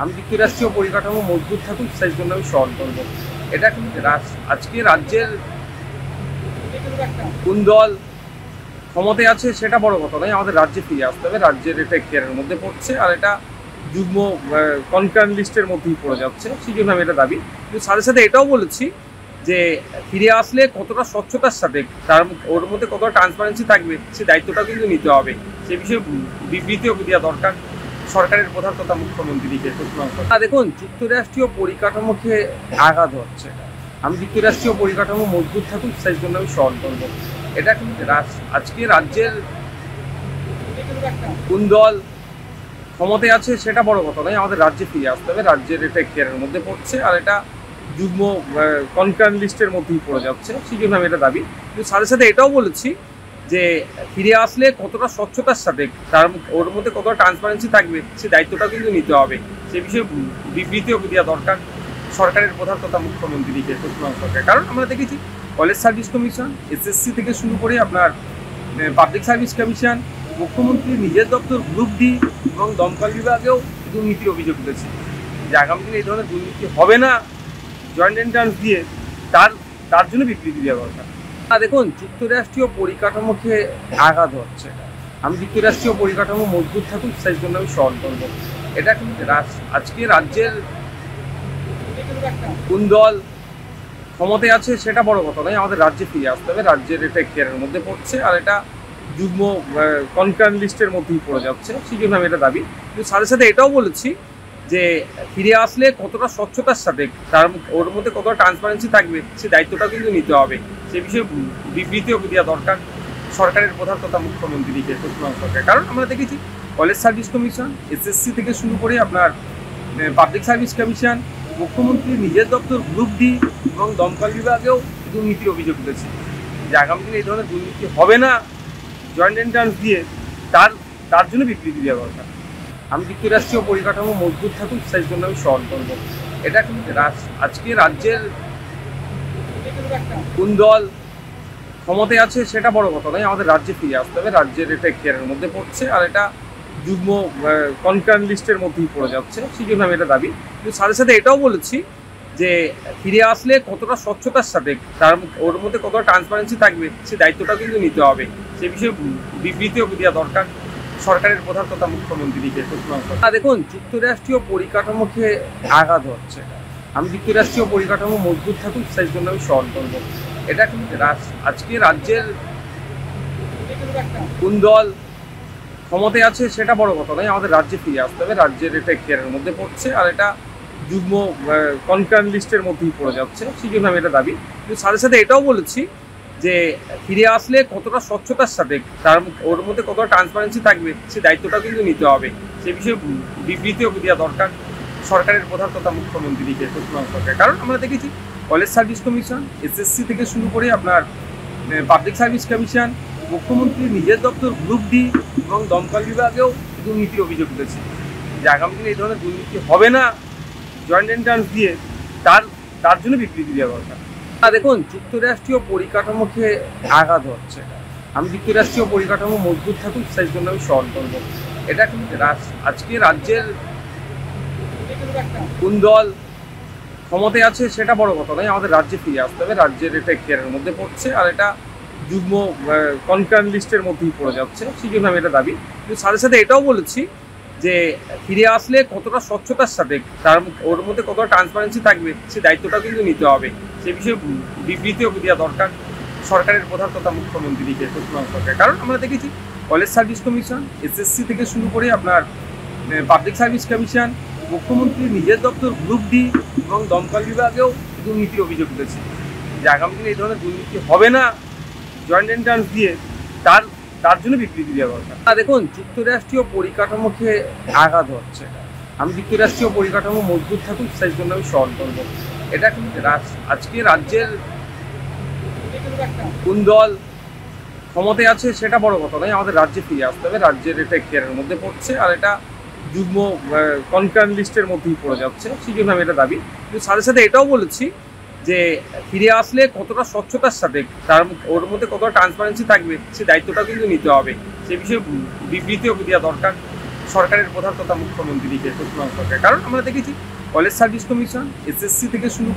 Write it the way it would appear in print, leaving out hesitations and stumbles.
আমি যুক্তরাষ্ট্রীয় পরিকাঠামো মজবুত থাকুক সেই জন্য আমি সহন করবো। এটা কিন্তু আজকে রাজ্যের কোন দল ক্ষমতায় আছে সেটা বড় কথা নয়, আমাদের রাজ্যে ফিরে আসতে হবে। রাজ্যের এটা এখতিয়ারের মধ্যে পড়ছে, আর এটা যুগ্ম কনকার্ন লিস্টের মধ্যেই পড়ে যাচ্ছে, সেই জন্য আমি এটা দাবি। কিন্তু সাথে সাথে এটাও বলেছি যে ফিরে আসলে কতটা স্বচ্ছতার সাথে ওর মধ্যে কতটা ট্রান্সপারেন্সি থাকবে, সেই দায়িত্বটা কিন্তু নিতে হবে। সে বিষয়ে বিবৃতিও দেওয়া দরকার সরকারের প্রধান তথা মুখ্যমন্ত্রীকে। দেখুন, যুক্তরাষ্ট্রীয় পরিকাঠামোকে আঘাত হচ্ছে। আমি যুক্তরাষ্ট্রীয় পরিকাঠামো মজবুত থাকুক সেই জন্য আমি সহন করবো। এটা কিন্তু আজকে রাজ্যের কোন দল ক্ষমতায় আছে সেটা বড় কথা নয়, আমাদের রাজ্যে ফিরে আসতে হবে। রাজ্যের এটা এখতিয়ারের মধ্যে পড়ছে, আর এটা যুগ্ম কনকার্ন লিস্টের মধ্যেই পড়ে যাচ্ছে, সেই জন্য আমি এটা দাবি। কিন্তু সাথে সাথে এটাও বলেছি যে ফিরে আসলে কতটা স্বচ্ছতার সাথে ওর মধ্যে কতটা ট্রান্সপারেন্সি থাকবে, সেই দায়িত্বটা কিন্তু নিতে হবে। সে বিষয়ে বিবৃতিও দেওয়া দরকার সরকারের প্রধান তথা মুখ্যমন্ত্রীকে, পশ্চিমবঙ্গ সরকার। কারণ আমরা দেখেছি কলেজ সার্ভিস কমিশন, এসএসসি থেকে শুরু করে আপনার পাবলিক সার্ভিস কমিশন, মুখ্যমন্ত্রীর নিজের দপ্তর গ্রুপ ডি এবং দমকল বিভাগেও দুর্নীতির অভিযোগ উঠেছে। যে আগামী দিনে এই ধরনের দুর্নীতি হবে না, জয়েন্ট এন্ট্রান্স দিয়ে তার জন্য বিবৃতি দেওয়া দরকার। দেখুন, যুক্তরাষ্ট্রীয় পরিকাঠামোকে আঘাত হচ্ছে। আমি যুক্তরাষ্ট্রীয় পরিকাঠামো মজবুত থাকুক সেই জন্য আমি সহন করবো। এটা কিন্তু আজকে রাজ্যের কোন দল ক্ষমতায় আছে সেটা বড় কথা নয়, আমাদের রাজ্যে ফিরে আসতে হবে। রাজ্যের এটা এখতিয়ারের মধ্যে পড়ছে, আর এটা যুগ্ম কনকার্ন লিস্টের মধ্যেই পড়ে যাচ্ছে, সেই জন্য আমি এটা দাবি। কিন্তু সাথে সাথে এটাও বলেছি যে ফিরে আসলে কতটা স্বচ্ছতার সাথে ওর মধ্যে কতটা ট্রান্সপারেন্সি থাকবে, সেই দায়িত্বটা কিন্তু নিতে হবে। সে বিষয়ে বিবৃতিও দেওয়া দরকার সরকারের প্রধান তথা মুখ্যমন্ত্রীকে, পশ্চিমবঙ্গ সরকার। কারণ আমরা দেখেছি কলেজ সার্ভিস কমিশন, এসএসসি থেকে শুরু করে আপনার পাবলিক সার্ভিস কমিশন, মুখ্যমন্ত্রীর নিজের দপ্তর গ্রুপ ডি এবং দমকল বিভাগেও দুর্নীতির অভিযোগ উঠেছে। যে আগামী দিনে এই ধরনের দুর্নীতি হবে না, জয়েন্ট এন্ট্রান্স দিয়ে তার জন্য বিবৃতি দেওয়া দরকার। আমি যুক্তরাষ্ট্রীয় পরিকাঠামো মজবুত থাকুক সেই জন্য আমি সহন করবো। এটা কিন্তু আজকে রাজ্যের কোন দল ক্ষমতায় আছে সেটা বড় কথা নয়, আমাদের রাজ্যে ফিরে আসতে হবে। রাজ্যের এটা এখতিয়ারের মধ্যে পড়ছে, আর এটা যুগ্ম কনকার্ন লিস্টের মধ্যেই পড়ে যাচ্ছে, সেই জন্য আমি এটা দাবি। কিন্তু সাথে সাথে এটাও বলেছি যে ফিরে আসলে কতটা স্বচ্ছতার সাথে ওর মধ্যে কতটা ট্রান্সপারেন্সি থাকবে, সেই দায়িত্বটা কিন্তু নিতে হবে। সে বিষয়ে বিবৃতিও দেওয়া দরকার সরকারের প্রধান তথা মুখ্যমন্ত্রীকে, পশ্চিমবঙ্গ সরকার। দেখুন, যুক্তরাষ্ট্রীয় পরিকাঠামোকে আঘাত হচ্ছে। আমি যুক্তরাষ্ট্রীয় পরিকাঠামো মজবুত থাকুক সেই জন্য আমি সহন করবো। এটা কিন্তু আজকে রাজ্যের কোন দল ক্ষমতায় আছে সেটা বড় কথা নয়, আমাদের রাজ্যে ফিরে আসতে হবে। রাজ্যের এটা এখতিয়ারের মধ্যে পড়ছে, আর এটা যুগ্ম কনকার্ন লিস্টের মধ্যেই পড়ে যাচ্ছে, সেই জন্য আমি এটা দাবি। কিন্তু সাথে সাথে এটাও বলেছি যে ফিরে আসলে কতটা স্বচ্ছতার সাথে ওর মধ্যে কতটা ট্রান্সপারেন্সি থাকবে, সেই দায়িত্বটা কিন্তু নিতে হবে। সে বিষয়ে বিবৃতিও দেওয়া দরকার সরকারের প্রধান তথা মুখ্যমন্ত্রীকে, পশ্চিমবঙ্গ সরকার। কারণ আমরা দেখেছি কলেজ সার্ভিস কমিশন, এসএসসি থেকে শুরু করে আপনার পাবলিক সার্ভিস কমিশন, মুখ্যমন্ত্রীর নিজের দপ্তর গ্রুপ ডি এবং দমকল বিভাগেও দুর্নীতির অভিযোগ উঠেছে। যে আগামী দিনে এই ধরনের দুর্নীতি হবে না, জয়েন্ট এন্ট্রান্স দিয়ে তার জন্য বিবৃতি দেওয়া দরকার। দেখুন, যুক্তরাষ্ট্রীয় পরিকাঠামোকে আঘাত হচ্ছে। আমি যুক্তরাষ্ট্রীয় পরিকাঠামো মজবুত থাকুক সেই জন্য আমি সহন করবো। এটা কিন্তু আজকে রাজ্যের কোন দল ক্ষমতায় আছে সেটা বড় কথা নয়, আমাদের রাজ্যে ফিরে আসতে হবে। রাজ্যের এটা এখতিয়ারের মধ্যে পড়ছে, আর এটা যুগ্ম কনকার্ন লিস্টের মধ্যেই পড়ে যাচ্ছে, সেই জন্য আমি এটা দাবি। কিন্তু সাথে সাথে এটাও বলেছি যে ফিরে আসলে কতটা স্বচ্ছতার সাথে ওর মধ্যে কতটা ট্রান্সপারেন্সি থাকবে, সেই দায়িত্বটা কিন্তু নিতে হবে। সে বিষয়ে বিবৃতিও দেওয়া দরকার সরকারের প্রধান তথা মুখ্যমন্ত্রীকে, পশ্চিমবঙ্গ সরকার। কারণ আমরা দেখেছি কলেজ সার্ভিস কমিশন, এসএসসি থেকে শুরু করে আপনার পাবলিক সার্ভিস কমিশন, মুখ্যমন্ত্রীর নিজের দপ্তর গ্রুপ ডি এবং দমকল বিভাগেও দুর্নীতির অভিযোগ উঠেছে। যে আগামী দিনে এই ধরনের দুর্নীতি হবে না, জয়েন্ট এন্ট্রান্স দিয়ে তার জন্য বিবৃতি দেওয়া দরকার। দেখুন, যুক্তরাষ্ট্রীয় পরিকাঠামোকে আঘাত হচ্ছে। আমি যুক্তরাষ্ট্রীয় পরিকাঠামো মজবুত থাকুক সেই জন্য আমি সহন করবো। এটা কিন্তু আজকে রাজ্যের কোন দল ক্ষমতায় আছে সেটা বড় কথা নয়, আমাদের রাজ্যে ফিরে আসতে হবে। রাজ্যের এটা এখতিয়ারের মধ্যে পড়ছে, আর এটা যুগ্ম কনকার্ন লিস্টের মধ্যেই পড়ে যাচ্ছে, সেই জন্য আমি এটা দাবি। কিন্তু সাথে সাথে এটাও বলেছি যে ফিরে আসলে কতটা স্বচ্ছতার সাথে ওর মধ্যে কতটা ট্রান্সপারেন্সি থাকবে, সেই দায়িত্বটা কিন্তু নিতে হবে। সে বিষয়ে বিবৃতিও দেওয়া দরকার সরকারের প্রধান তথা মুখ্যমন্ত্রীকে প্রশ্ন করা। কারণ আমরা দেখেছি কলেজ সার্ভিস কমিশন, এসএসসি থেকে শুরু